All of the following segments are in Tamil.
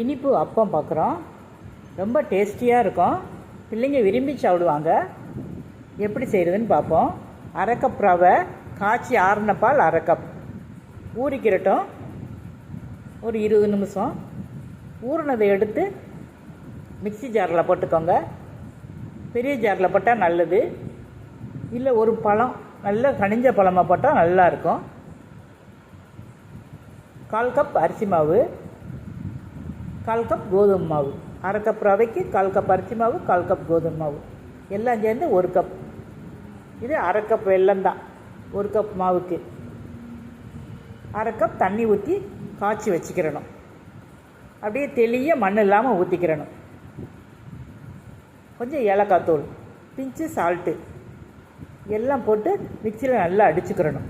இனிப்பு அப்பம் பார்க்குறோம். ரொம்ப டேஸ்டியாக இருக்கும். பிள்ளைங்க விரும்பி சாப்பிடுவாங்க. எப்படி செய்கிறதுன்னு பார்ப்போம். அரை கப் ரவை, காய்ச்சி ஆறின பால் அரை கப் ஊறிக்கிறட்டும். ஒரு 20 நிமிஷம் ஊறினதை எடுத்து மிக்ஸி ஜாரில் போட்டுக்கோங்க. பெரிய ஜாரில் போட்டால் நல்லது. இல்லை ஒரு பழம், நல்ல கனிஞ்ச பழமாக போட்டால் நல்லாயிருக்கும். 1/4 கப் அரிசி மாவு, 1/4 கப் கோதுமை மாவு. அரை கப் ரவைக்கு 1/4 கப் அரிசி மாவு, 1/4 கப் கோதுமை மாவு எல்லாம் சேர்ந்து 1 கப். இது அரை கப் வெல்லம் தான். 1 கப் மாவுக்கு அரை கப் தண்ணி ஊற்றி காய்ச்சி வச்சுக்கிறணும். அப்படியே தெளிய மண் இல்லாமல் ஊற்றிக்கிறணும். கொஞ்சம் ஏலக்காய் தூள், பிஞ்சு சால்ட்டு எல்லாம் போட்டு மிக்சியில் நல்லா அடிச்சுக்கிறணும்.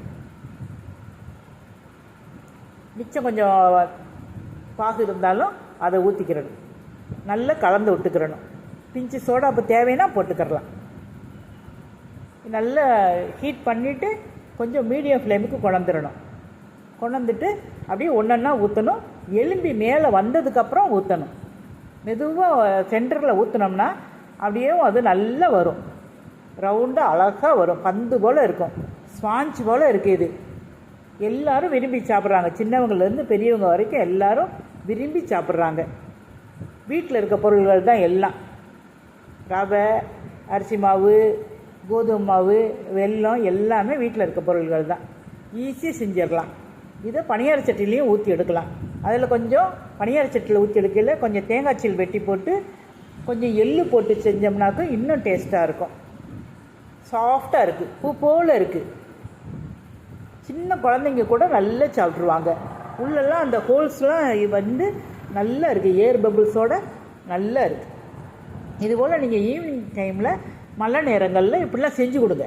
மிச்சம் கொஞ்சம் பாகு இருந்தாலும் அதை ஊற்றிக்கிறணும். நல்லா கலந்து விட்டுக்கிறணும். பிஞ்சு சோடா இப்போ தேவைன்னா போட்டுக்கிறலாம். நல்லா ஹீட் பண்ணிவிட்டு கொஞ்சம் மீடியம் ஃப்ளேமுக்கு கொண்டுவந்துடணும். கொண்டுவந்துட்டு அப்படியே ஒன்றா ஊற்றணும். எலும்பி மேலே வந்ததுக்கப்புறம் ஊற்றணும். மெதுவாக சென்டரில் ஊற்றினோம்னா அப்படியே அது நல்லா வரும். ரவுண்டாக அழகாக வரும். பந்து போல் இருக்கும். ஸ்பாஞ்ச் போல் இருக்குது. இது எல்லோரும் விரும்பி சாப்பிட்றாங்க. சின்னவங்கலேருந்து பெரியவங்க வரைக்கும் எல்லோரும் விரும்பி சாப்பிட்றாங்க. வீட்டில் இருக்க பொருள்கள் தான் எல்லாம். ரவை, அரிசி மாவு, கோதுமை மாவு, வெல்லம் எல்லாமே வீட்டில் இருக்க பொருள்கள் தான். ஈஸியாக செஞ்சிடலாம். இதை பனியார சட்டிலையும் ஊற்றி எடுக்கலாம். அதில் கொஞ்சம் பனியார சட்டியில் ஊற்றி எடுக்கல கொஞ்சம் தேங்காய் சீல் வெட்டி போட்டு கொஞ்சம் எள்ளு போட்டு செஞ்சோம்னாக்கும் இன்னும் டேஸ்ட்டாக இருக்கும். சாஃப்டாக இருக்குது. பூ போல் இருக்குது. சின்ன குழந்தைங்க கூட நல்லா சாப்பிட்ருவாங்க. உள்ளெல்லாம் அந்த ஹோல்ஸ்லாம் வந்து நல்லா இருக்குது. ஏர் பபிள்ஸோடு நல்லா இருக்குது. இதுபோல் நீங்கள் ஈவினிங் டைமில் மழை நேரங்களில் இப்படிலாம் செஞ்சு கொடுங்க.